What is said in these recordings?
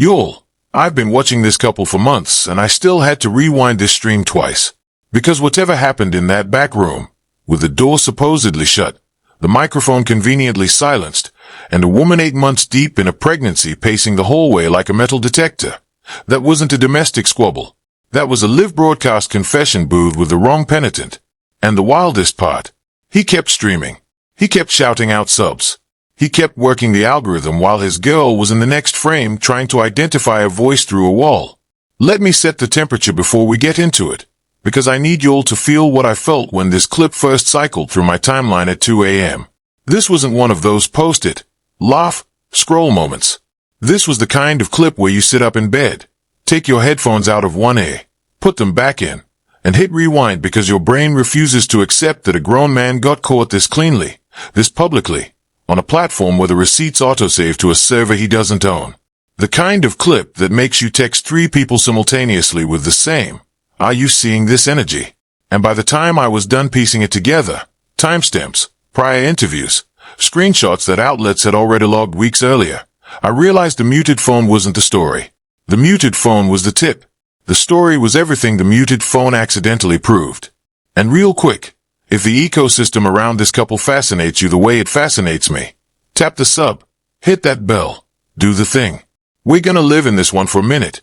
Y'all, I've been watching this couple for months and I still had to rewind this stream twice. Because whatever happened in that back room, with the door supposedly shut, the microphone conveniently silenced, and a woman 8 months deep in a pregnancy pacing the hallway like a metal detector, that wasn't a domestic squabble. That was a live broadcast confession booth with the wrong penitent. And the wildest part, he kept streaming. He kept shouting out subs. He kept working the algorithm while his girl was in the next frame trying to identify a voice through a wall. Let me set the temperature before we get into it, because I need y'all to feel what I felt when this clip first cycled through my timeline at 2 a.m. This wasn't one of those post-it, laugh, scroll moments. This was the kind of clip where you sit up in bed, take your headphones out of 1A, put them back in, and hit rewind because your brain refuses to accept that a grown man got caught this cleanly, this publicly, on a platform where the receipts autosave to a server he doesn't own. The kind of clip that makes you text 3 people simultaneously with the same, "Are you seeing this energy?" And by the time I was done piecing it together, timestamps, prior interviews, screenshots that outlets had already logged weeks earlier, I realized the muted phone wasn't the story. The muted phone was the tip. The story was everything the muted phone accidentally proved. And real quick, if the ecosystem around this couple fascinates you the way it fascinates me, tap the sub, hit that bell, do the thing. We're gonna live in this one for a minute.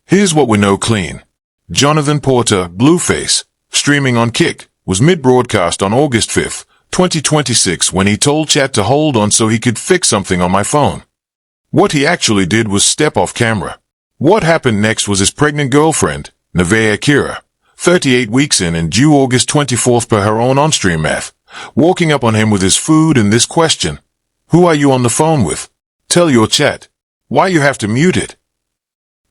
Here's what we know clean. Johnathan Porter, Blueface, streaming on Kick, was mid-broadcast on August 5th, 2026 when he told chat to hold on so he could fix something on my phone. What he actually did was step off camera. What happened next was his pregnant girlfriend, Nevaeh Akira, 38 weeks in and due August 24th per her own on-stream math, walking up on him with his food and this question: "Who are you on the phone with? Tell your chat. Why you have to mute it?"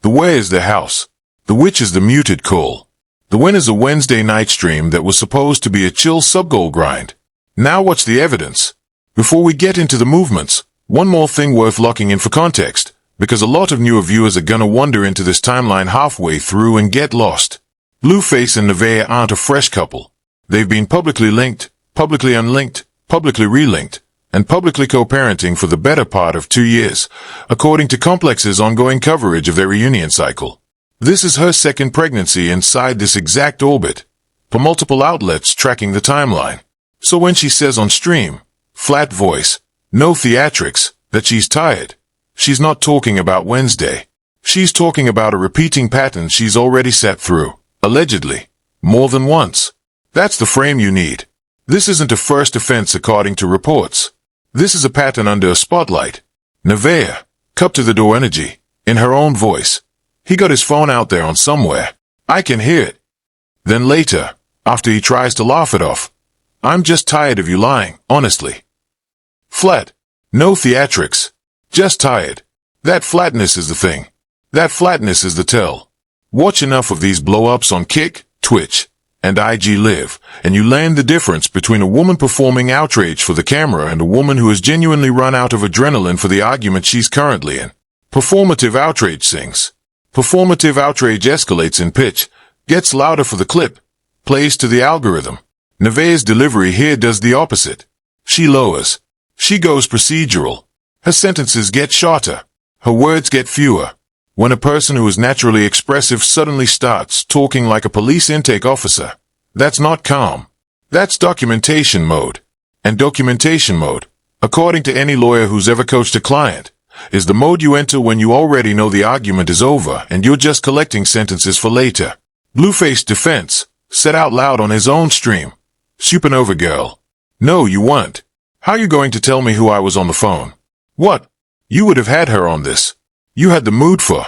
The where is the house? The which is the muted call. The when is a Wednesday night stream that was supposed to be a chill sub-goal grind. Now what's the evidence? Before we get into the movements, one more thing worth locking in for context, because a lot of newer viewers are gonna wander into this timeline halfway through and get lost. Blueface and Nevaeh aren't a fresh couple. They've been publicly linked, publicly unlinked, publicly relinked, and publicly co-parenting for the better part of 2 years, according to Complex's ongoing coverage of their reunion cycle. This is her second pregnancy inside this exact orbit, for multiple outlets tracking the timeline. So when she says on stream, flat voice, no theatrics, that she's tired, she's not talking about Wednesday. She's talking about a repeating pattern she's already sat through, allegedly, more than once. That's the frame you need. This isn't a first offense according to reports. This is a pattern under a spotlight. Nevaeh, cup to the door energy, in her own voice. He got his phone out there on somewhere. I can hear it. Then later, after he tries to laugh it off, "I'm just tired of you lying, honestly." Flat. No theatrics. Just tired. That flatness is the thing. That flatness is the tell. Watch enough of these blow-ups on Kick, Twitch, and IG Live, and you learn the difference between a woman performing outrage for the camera and a woman who has genuinely run out of adrenaline for the argument she's currently in. Performative outrage sings. Performative outrage escalates in pitch, gets louder for the clip, plays to the algorithm. Nevaeh's delivery here does the opposite. She lowers. She goes procedural. Her sentences get shorter. Her words get fewer. When a person who is naturally expressive suddenly starts talking like a police intake officer, that's not calm. That's documentation mode. And documentation mode, according to any lawyer who's ever coached a client, is the mode you enter when you already know the argument is over and you're just collecting sentences for later. Blueface defense, said out loud on his own stream. Supernova Girl. No, you weren't. How you going to tell me who I was on the phone? What? You would have had her on this. You had the mood for.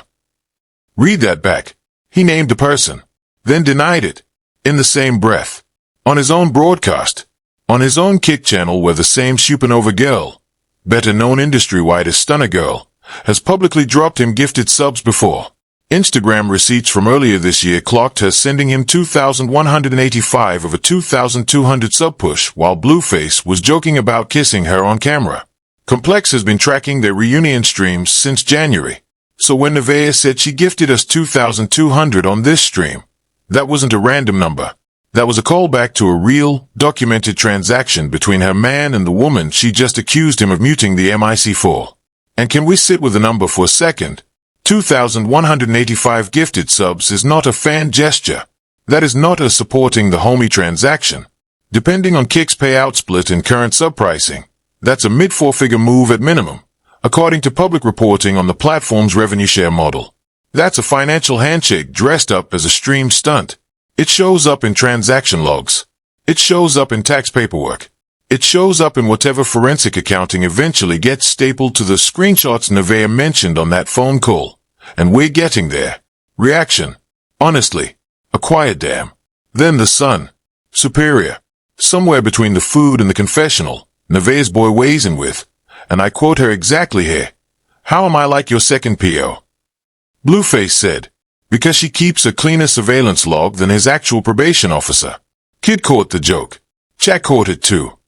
Read that back. He named the person, then denied it, in the same breath. On his own broadcast. On his own Kick channel where the same Supernova Girl, better known industry-wide as Stunna Girl, has publicly dropped him gifted subs before. Instagram receipts from earlier this year clocked her sending him 2,185 of a 2,200 sub push while Blueface was joking about kissing her on camera. Complex has been tracking their reunion streams since January. So when Nevaeh said she gifted us 2,200 on this stream, that wasn't a random number. That was a callback to a real, documented transaction between her man and the woman she just accused him of muting the MIC for. And can we sit with the number for a second? 2,185 gifted subs is not a fan gesture. That is not a supporting the homie transaction. Depending on Kick's payout split and current sub pricing, that's a mid-four-figure move at minimum, according to public reporting on the platform's revenue share model. That's a financial handshake dressed up as a stream stunt. It shows up in transaction logs. It shows up in tax paperwork. It shows up in whatever forensic accounting eventually gets stapled to the screenshots Nevaeh mentioned on that phone call. And we're getting there. Reaction. Honestly. A quiet damn. Then the sun. Superior. Somewhere between the food and the confessional, Nevaeh's boy weighs in with, and I quote her exactly here, "How am I like your second PO?" Blueface said, "Because she keeps a cleaner surveillance log than his actual probation officer." Kid caught the joke. Jack caught it too.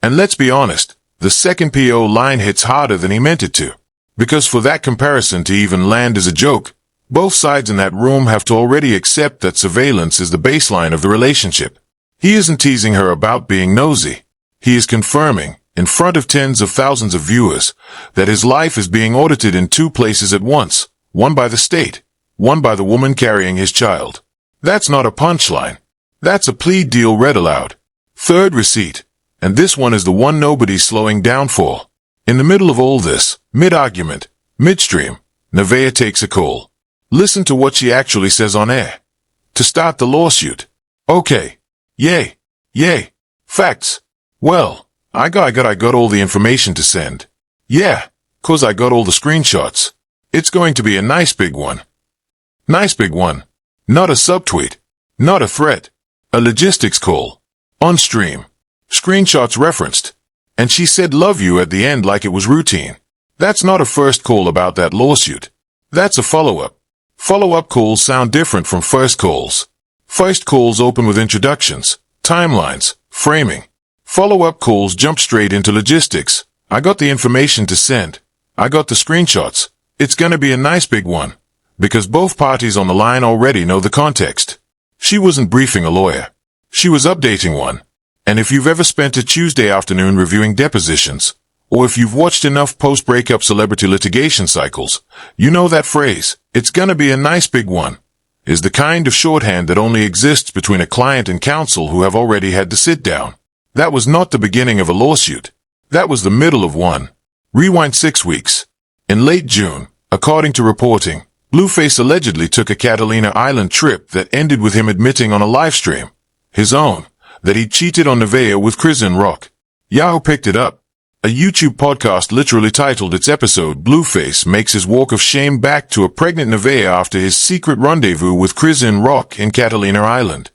And let's be honest, the second PO line hits harder than he meant it to. Because for that comparison to even land as a joke, both sides in that room have to already accept that surveillance is the baseline of the relationship. He isn't teasing her about being nosy. He is confirming, in front of tens of thousands of viewers, that his life is being audited in two places at once, one by the state, one by the woman carrying his child. That's not a punchline. That's a plea deal read aloud. Third receipt. And this one is the one nobody's slowing down for. In the middle of all this, mid-argument, midstream, Nevaeh takes a call. Listen to what she actually says on air. To start the lawsuit. Okay. Yay. Yay. Facts. Well, I got all the information to send. Yeah, 'cause I got all the screenshots. It's going to be a nice big one. Nice big one. Not a subtweet. Not a threat. A logistics call. On stream. Screenshots referenced. And she said love you at the end like it was routine. That's not a first call about that lawsuit. That's a follow-up. Follow-up calls sound different from first calls. First calls open with introductions, timelines, framing. Follow-up calls jump straight into logistics. I got the information to send. I got the screenshots. It's gonna be a nice big one. Because both parties on the line already know the context. She wasn't briefing a lawyer. She was updating one. And if you've ever spent a Tuesday afternoon reviewing depositions, or if you've watched enough post-breakup celebrity litigation cycles, you know that phrase, "It's gonna be a nice big one," is the kind of shorthand that only exists between a client and counsel who have already had to sit down. That was not the beginning of a lawsuit. That was the middle of one. Rewind 6 weeks. In late June, according to reporting, Blueface allegedly took a Catalina Island trip that ended with him admitting on a livestream, his own, that he cheated on Nevaeh with Chrisean Rock. Yahoo picked it up. A YouTube podcast literally titled its episode Blueface makes his walk of shame back to a pregnant Nevaeh after his secret rendezvous with Chrisean Rock in Catalina Island.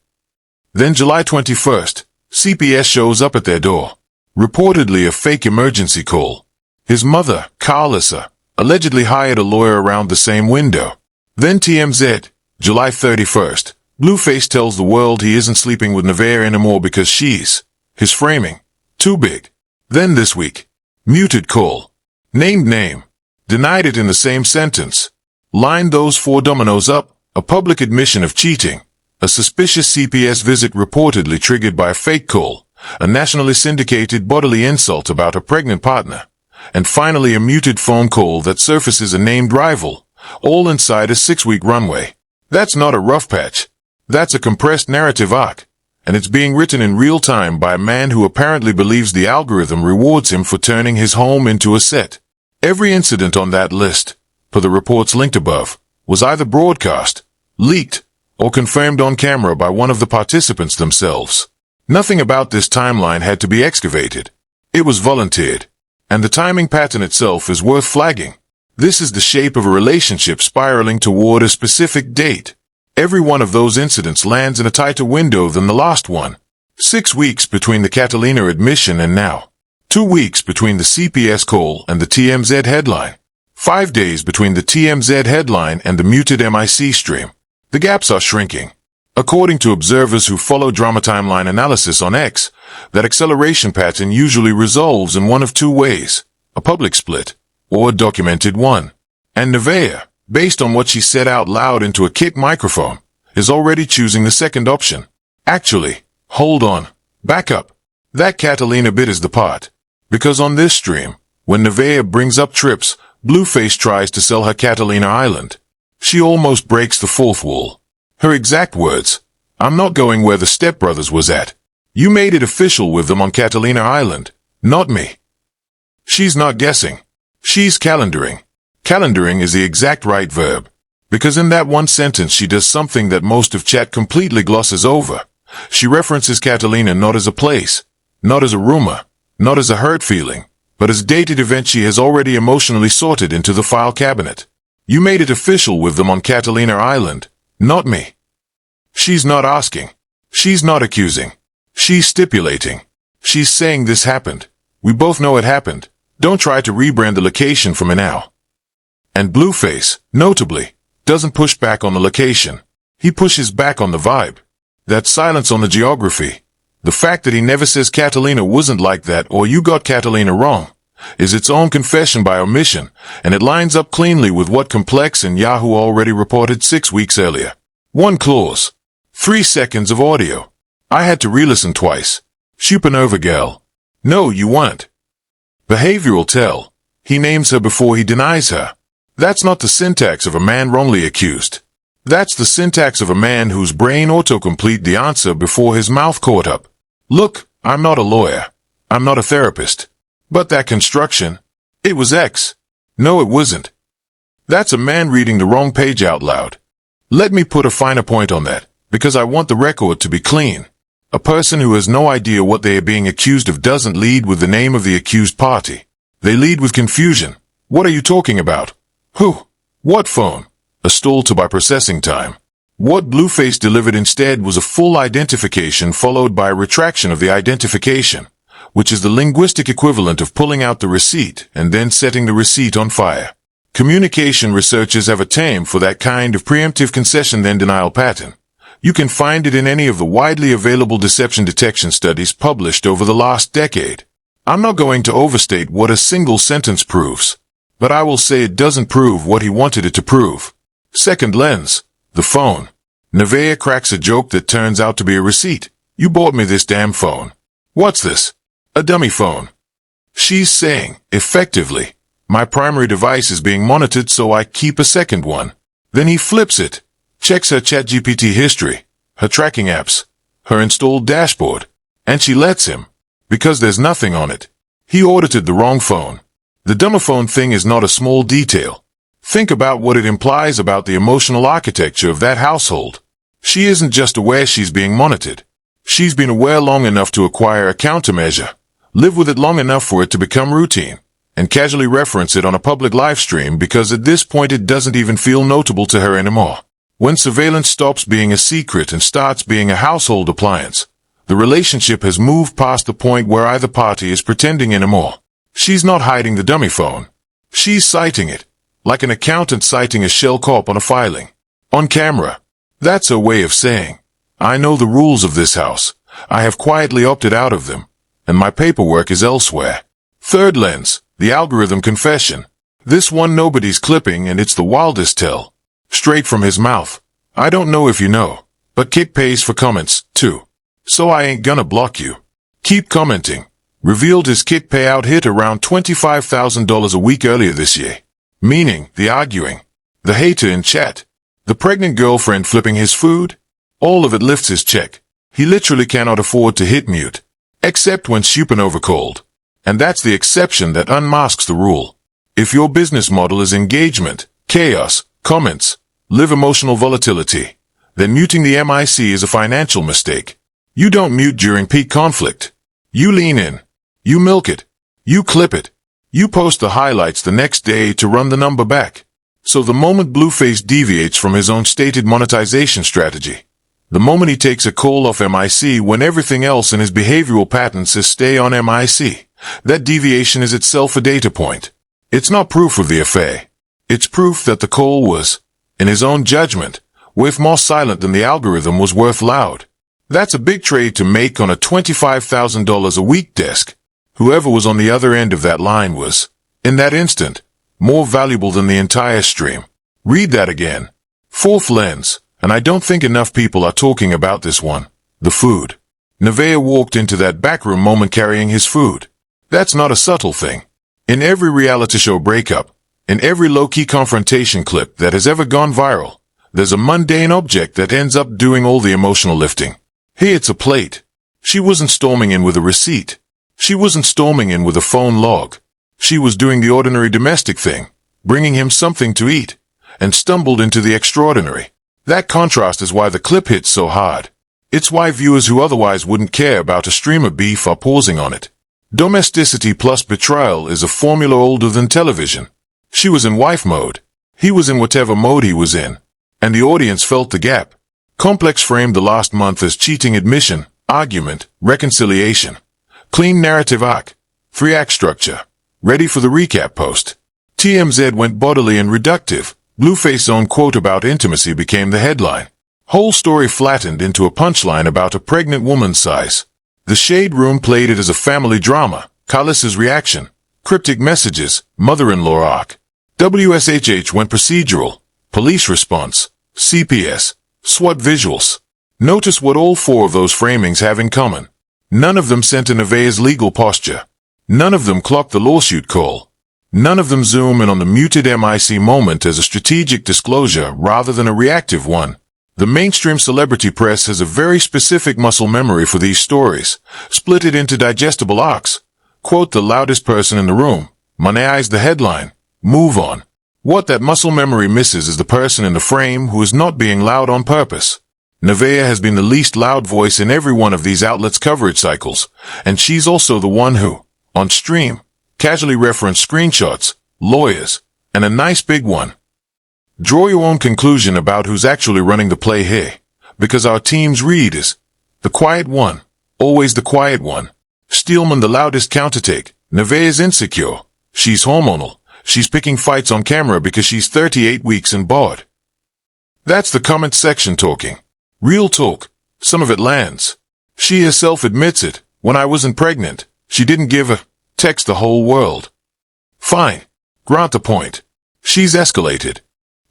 Then July 21st, CPS shows up at their door. Reportedly a fake emergency call. His mother, Carlissa, allegedly hired a lawyer around the same window. Then TMZ, July 31st. Blueface tells the world he isn't sleeping with Nevaeh anymore because she's, his framing, too big. Then this week, muted call. Named name. Denied it in the same sentence. Lined those 4 dominoes up, a public admission of cheating. A suspicious CPS visit reportedly triggered by a fake call. A nationally syndicated bodily insult about a pregnant partner. And finally a muted phone call that surfaces a named rival. All inside a 6-week runway. That's not a rough patch. That's a compressed narrative arc, and it's being written in real time by a man who apparently believes the algorithm rewards him for turning his home into a set. Every incident on that list, per the reports linked above, was either broadcast, leaked, or confirmed on camera by one of the participants themselves. Nothing about this timeline had to be excavated. It was volunteered. And the timing pattern itself is worth flagging. This is the shape of a relationship spiraling toward a specific date. Every one of those incidents lands in a tighter window than the last one. 6 weeks between the Catalina admission and now. 2 weeks between the CPS call and the TMZ headline. 5 days between the TMZ headline and the muted MIC stream. The gaps are shrinking. According to observers who follow drama timeline analysis on X, that acceleration pattern usually resolves in one of 2 ways, a public split, or a documented one. And Nevaeh, based on what she said out loud into a kick microphone, is already choosing the second option. Actually, hold on, back up. That Catalina bit is the part. Because on this stream, when Nevaeh brings up trips, Blueface tries to sell her Catalina Island. She almost breaks the fourth wall. Her exact words, "I'm not going where the stepbrothers was at. You made it official with them on Catalina Island, not me." She's not guessing. She's calendaring. Calendaring is the exact right verb. Because in that one sentence she does something that most of chat completely glosses over. She references Catalina not as a place, not as a rumor, not as a hurt feeling, but as a dated event she has already emotionally sorted into the file cabinet. You made it official with them on Catalina Island, not me. She's not asking. She's not accusing. She's stipulating. She's saying this happened. We both know it happened. Don't try to rebrand the location from it now. And Blueface, notably, doesn't push back on the location. He pushes back on the vibe. That silence on the geography. The fact that he never says Catalina wasn't like that or you got Catalina wrong is its own confession by omission, and it lines up cleanly with what Complex and Yahoo already reported 6 weeks earlier. One clause. 3 seconds of audio. I had to re-listen twice. Supernova Girl. No, you weren't. Behavioral tell. He names her before he denies her. That's not the syntax of a man wrongly accused. That's the syntax of a man whose brain autocomplete the answer before his mouth caught up. Look, I'm not a lawyer. I'm not a therapist. But that construction, it was X. No, it wasn't. That's a man reading the wrong page out loud. Let me put a finer point on that, because I want the record to be clean. A person who has no idea what they are being accused of doesn't lead with the name of the accused party. They lead with confusion. What are you talking about? Who? What phone? A stall to buy processing time. What Blueface delivered instead was a full identification followed by a retraction of the identification, which is the linguistic equivalent of pulling out the receipt and then setting the receipt on fire. Communication researchers have a term for that kind of preemptive concession then denial pattern. You can find it in any of the widely available deception detection studies published over the last decade. I'm not going to overstate what a single sentence proves, but I will say it doesn't prove what he wanted it to prove. Second lens, the phone. Nevaeh cracks a joke that turns out to be a receipt. You bought me this damn phone. What's this? A dummy phone. She's saying, effectively, my primary device is being monitored so I keep a second one. Then he flips it. Checks her ChatGPT history, her tracking apps, her installed dashboard, and she lets him, because there's nothing on it. He audited the wrong phone. The dumbaphone thing is not a small detail. Think about what it implies about the emotional architecture of that household. She isn't just aware she's being monitored. She's been aware long enough to acquire a countermeasure, live with it long enough for it to become routine, and casually reference it on a public live stream because at this point it doesn't even feel notable to her anymore. When surveillance stops being a secret and starts being a household appliance, the relationship has moved past the point where either party is pretending anymore. She's not hiding the dummy phone. She's citing it, like an accountant citing a shell cop on a filing. On camera. That's her way of saying, I know the rules of this house. I have quietly opted out of them, and my paperwork is elsewhere. Third lens, the algorithm confession. This one nobody's clipping and it's the wildest tell. Straight from his mouth. I don't know if you know, but Kit pays for comments, too. So I ain't gonna block you. Keep commenting. Revealed his Kit payout hit around $25,000 a week earlier this year. Meaning, the arguing. The hater in chat. The pregnant girlfriend flipping his food. All of it lifts his check. He literally cannot afford to hit mute. Except when Supernova called. And that's the exception that unmasks the rule. If your business model is engagement, chaos, comments, live emotional volatility, then muting the MIC is a financial mistake. You don't mute during peak conflict. You lean in. You milk it. You clip it. You post the highlights the next day to run the number back. So the moment Blueface deviates from his own stated monetization strategy, the moment he takes a call off MIC when everything else in his behavioral pattern says stay on MIC, that deviation is itself a data point. It's not proof of the affair. It's proof that the call was, in his own judgment, worth more silent than the algorithm was worth loud. That's a big trade to make on a $25,000 a week desk. Whoever was on the other end of that line was, in that instant, more valuable than the entire stream. Read that again. Fourth lens, and I don't think enough people are talking about this one, the food. Nevaeh walked into that backroom moment carrying his food. That's not a subtle thing. In every reality show breakup, In every low-key confrontation clip that has ever gone viral, there's a mundane object that ends up doing all the emotional lifting. Hey, it's a plate. She wasn't storming in with a receipt. She wasn't storming in with a phone log. She was doing the ordinary domestic thing, bringing him something to eat, and stumbled into the extraordinary. That contrast is why the clip hits so hard. It's why viewers who otherwise wouldn't care about a streamer beef are pausing on it. Domesticity plus betrayal is a formula older than television. She was in wife mode. He was in whatever mode he was in. And the audience felt the gap. Complex framed the last month as cheating admission, argument, reconciliation. Clean narrative arc. 3-act structure. Ready for the recap post. TMZ went bodily and reductive. Blueface's own quote about intimacy became the headline. Whole story flattened into a punchline about a pregnant woman's size. The Shade Room played it as a family drama. Carlos's reaction. Cryptic messages. Mother-in-law arc. WSHH went procedural. Police response. CPS. SWAT visuals. Notice what all 4 of those framings have in common. None of them center Nevaeh's legal posture. None of them clock the lawsuit call. None of them zoom in on the muted MIC moment as a strategic disclosure rather than a reactive one. The mainstream celebrity press has a very specific muscle memory for these stories. Split it into digestible arcs. Quote the loudest person in the room. Monetize the headline. Move on. What that muscle memory misses is the person in the frame who is not being loud on purpose. Nevaeh has been the least loud voice in every one of these outlets' coverage cycles, and she's also the one who, on stream, casually referenced screenshots, lawyers, and a nice big one. Draw your own conclusion about who's actually running the play here, because our team's read is the quiet one, always the quiet one. Steelman the loudest countertake. Nevaeh is insecure. She's hormonal. She's picking fights on camera because she's 38 weeks and bored. That's the comment section talking. Real talk. Some of it lands. She herself admits it. When I wasn't pregnant, she didn't give a text the whole world. Fine. Grant the point. She's escalated.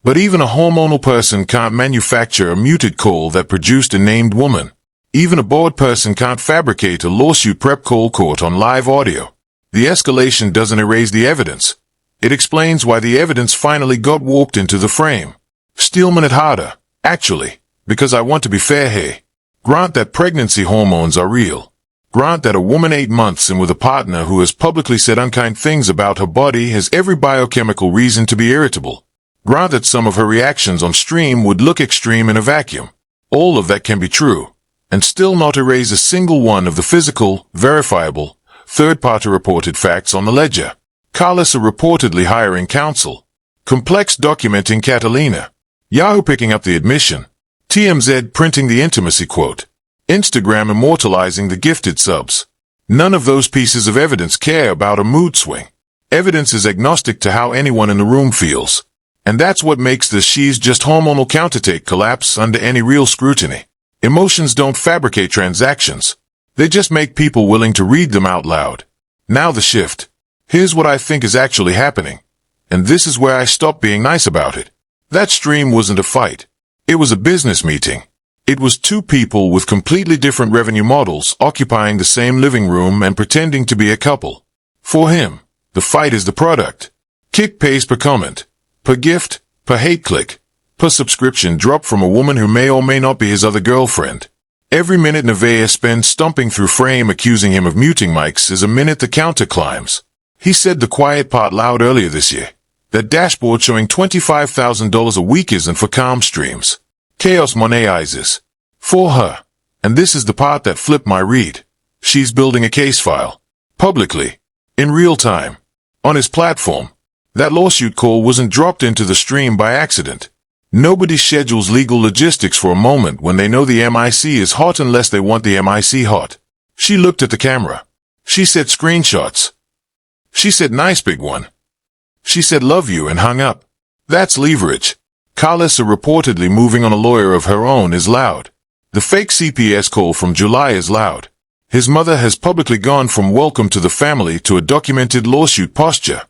But even a hormonal person can't manufacture a muted call that produced a named woman. Even a bored person can't fabricate a lawsuit prep call court on live audio. The escalation doesn't erase the evidence. It explains why the evidence finally got warped into the frame. Steelman it harder, actually, because I want to be fair here. Grant that pregnancy hormones are real. Grant that a woman 8 months in with a partner who has publicly said unkind things about her body has every biochemical reason to be irritable. Grant that some of her reactions on stream would look extreme in a vacuum. All of that can be true, and still not erase a single one of the physical, verifiable, third-party reported facts on the ledger. Carlos are reportedly hiring counsel. Complex documenting Catalina. Yahoo picking up the admission. TMZ printing the intimacy quote. Instagram immortalizing the gifted subs. None of those pieces of evidence care about a mood swing. Evidence is agnostic to how anyone in the room feels. And that's what makes the she's just hormonal countertake collapse under any real scrutiny. Emotions don't fabricate transactions. They just make people willing to read them out loud. Now the shift. Here's what I think is actually happening. And this is where I stop being nice about it. That stream wasn't a fight. It was a business meeting. It was 2 people with completely different revenue models occupying the same living room and pretending to be a couple. For him, the fight is the product. Kick pays per comment, per gift, per hate click, per subscription drop from a woman who may or may not be his other girlfriend. Every minute Nevaeh spends stomping through frame accusing him of muting mics is a minute the counter climbs. He said the quiet part loud earlier this year. That dashboard showing $25,000 a week isn't for calm streams. Chaos monetizes. For her. And this is the part that flipped my read. She's building a case file. Publicly. In real time. On his platform. That lawsuit call wasn't dropped into the stream by accident. Nobody schedules legal logistics for a moment when they know the MIC is hot unless they want the MIC hot. She looked at the camera. She said screenshots. She said nice big one. She said love you and hung up. That's leverage. Carlos reportedly moving on a lawyer of her own is loud. The fake CPS call from July is loud. His mother has publicly gone from welcome to the family to a documented lawsuit posture.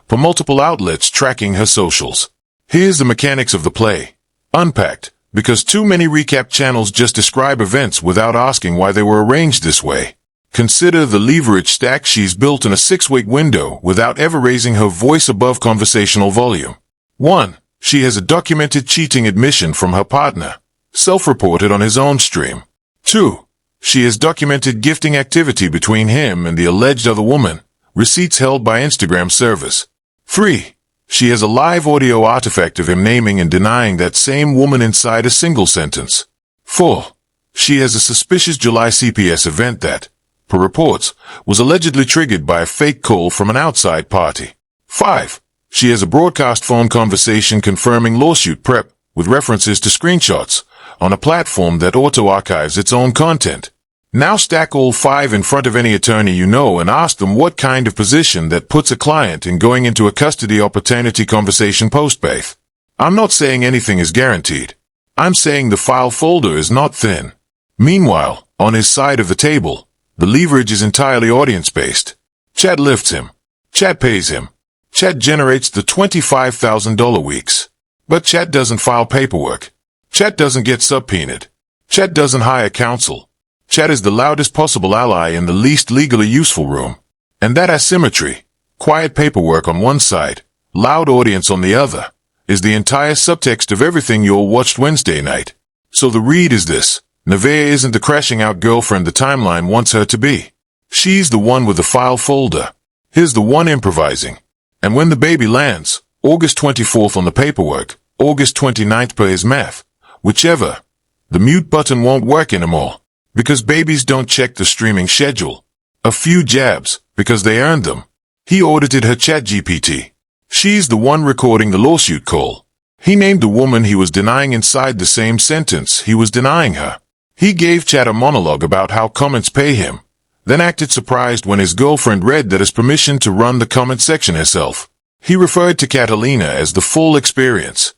Per multiple outlets tracking her socials. Here's the mechanics of the play. Unpacked, because too many recap channels just describe events without asking why they were arranged this way. Consider the leverage stack she's built in a 6-week window without ever raising her voice above conversational volume. 1. She has a documented cheating admission from her partner, self-reported on his own stream. 2. She has documented gifting activity between him and the alleged other woman, receipts held by Instagram servers. 3. She has a live audio artifact of him naming and denying that same woman inside a single sentence. 4. She has a suspicious July CPS event that, per reports, was allegedly triggered by a fake call from an outside party. 5. She has a broadcast phone conversation confirming lawsuit prep with references to screenshots on a platform that auto-archives its own content. Now stack all 5 in front of any attorney you know and ask them what kind of position that puts a client in going into a custody or paternity conversation post-birth. I'm not saying anything is guaranteed. I'm saying the file folder is not thin. Meanwhile, on his side of the table, the leverage is entirely audience-based. Chat lifts him. Chat pays him. Chat generates the $25,000 weeks. But Chat doesn't file paperwork. Chat doesn't get subpoenaed. Chat doesn't hire counsel. Chat is the loudest possible ally in the least legally useful room. And that asymmetry, quiet paperwork on one side, loud audience on the other, is the entire subtext of everything you all watched Wednesday night. So the read is this: Nevaeh isn't the crashing out girlfriend the timeline wants her to be. She's the one with the file folder. He's the one improvising. And when the baby lands, August 24th on the paperwork, August 29th per his math, whichever, the mute button won't work anymore. Because babies don't check the streaming schedule. A few jabs, because they earned them. He audited her ChatGPT. She's the one recording the lawsuit call. He named the woman he was denying inside the same sentence he was denying her. He gave Chat a monologue about how comments pay him, then acted surprised when his girlfriend read that as permission to run the comment section herself. He referred to Catalina as the full experience.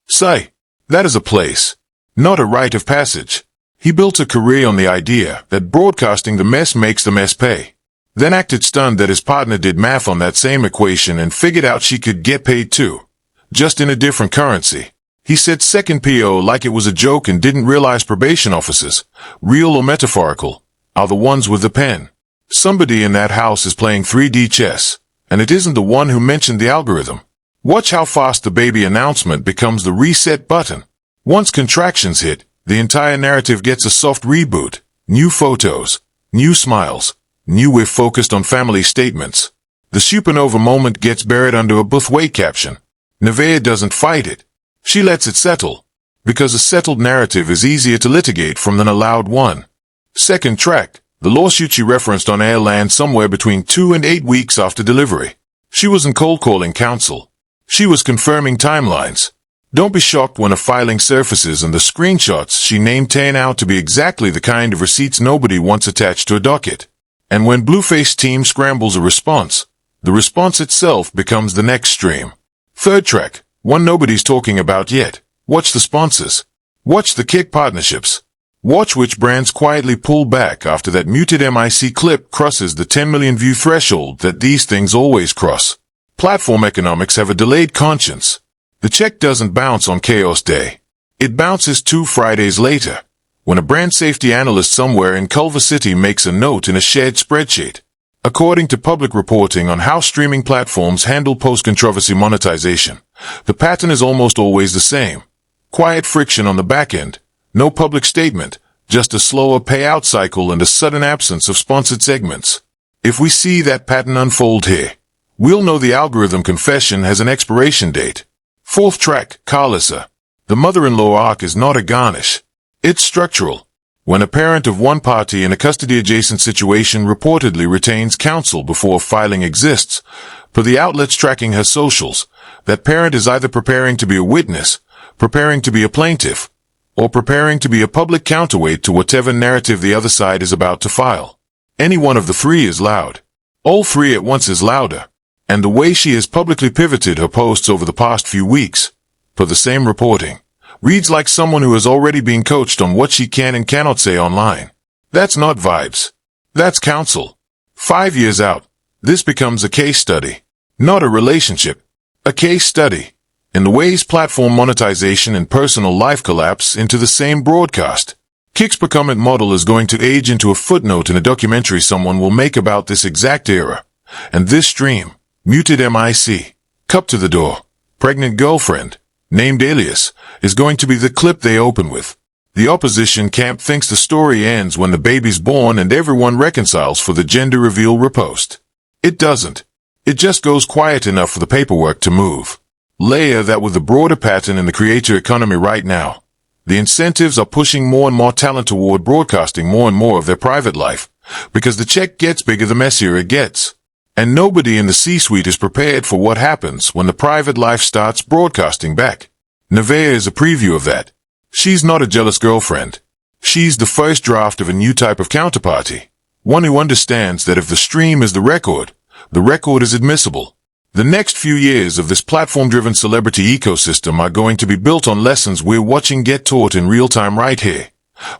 Say, that is a place, not a rite of passage. He built a career on the idea that broadcasting the mess makes the mess pay. Then acted stunned that his partner did math on that same equation and figured out she could get paid too, just in a different currency. He said second PO like it was a joke and didn't realize probation officers, real or metaphorical, are the ones with the pen. Somebody in that house is playing 3D chess, and it isn't the one who mentioned the algorithm. Watch how fast the baby announcement becomes the reset button. Once contractions hit, the entire narrative gets a soft reboot. New photos, new smiles, new we're focused on family statements. The Supernova moment gets buried under a Blueface caption. Nevaeh doesn't fight it. She lets it settle. Because a settled narrative is easier to litigate from than a loud one. Second track, the lawsuit she referenced on air lands somewhere between 2 and 8 weeks after delivery. She wasn't cold calling counsel. She was confirming timelines. Don't be shocked when a filing surfaces and the screenshots she named turn out to be exactly the kind of receipts nobody wants attached to a docket. And when Blueface team scrambles a response, the response itself becomes the next stream. Third track, one nobody's talking about yet. Watch the sponsors. Watch the kick partnerships. Watch which brands quietly pull back after that muted MIC clip crosses the 10 million view threshold that these things always cross. Platform economics have a delayed conscience. The check doesn't bounce on Chaos Day. It bounces 2 Fridays later, when a brand safety analyst somewhere in Culver City makes a note in a shared spreadsheet. According to public reporting on how streaming platforms handle post-controversy monetization, the pattern is almost always the same. Quiet friction on the back end, no public statement, just a slower payout cycle and a sudden absence of sponsored segments. If we see that pattern unfold here, we'll know the algorithm confession has an expiration date. Fourth track, Carlissa. The mother-in-law arc is not a garnish. It's structural. When a parent of one party in a custody-adjacent situation reportedly retains counsel before filing exists, per the outlets tracking her socials, that parent is either preparing to be a witness, preparing to be a plaintiff, or preparing to be a public counterweight to whatever narrative the other side is about to file. Any one of the three is loud. All three at once is louder. And the way she has publicly pivoted her posts over the past few weeks, per the same reporting, reads like someone who has already been coached on what she can and cannot say online. That's not vibes. That's counsel. 5 years out, this becomes a case study. Not a relationship. A case study. In the ways platform monetization and personal life collapse into the same broadcast. Kik's procurement model is going to age into a footnote in a documentary someone will make about this exact era. And this stream, muted MIC, cup to the door, pregnant girlfriend, named Alias, is going to be the clip they open with. The opposition camp thinks the story ends when the baby's born and everyone reconciles for the gender reveal repost. It doesn't. It just goes quiet enough for the paperwork to move. Layer that with the broader pattern in the creator economy right now. The incentives are pushing more and more talent toward broadcasting more and more of their private life, because the check gets bigger the messier it gets. And nobody in the C-suite is prepared for what happens when the private life starts broadcasting back. Nevaeh is a preview of that. She's not a jealous girlfriend. She's the first draft of a new type of counterparty. One who understands that if the stream is the record is admissible. The next few years of this platform-driven celebrity ecosystem are going to be built on lessons we're watching get taught in real time right here.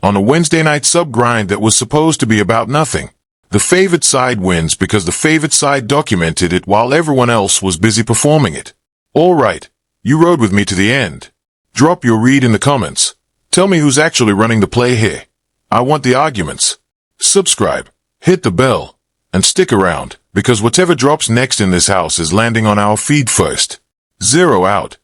On a Wednesday night sub-grind that was supposed to be about nothing. The favored side wins because the favored side documented it while everyone else was busy performing it. Alright, you rode with me to the end. Drop your read in the comments. Tell me who's actually running the play here. I want the arguments. Subscribe, hit the bell, and stick around, because whatever drops next in this house is landing on our feed first. 0 out.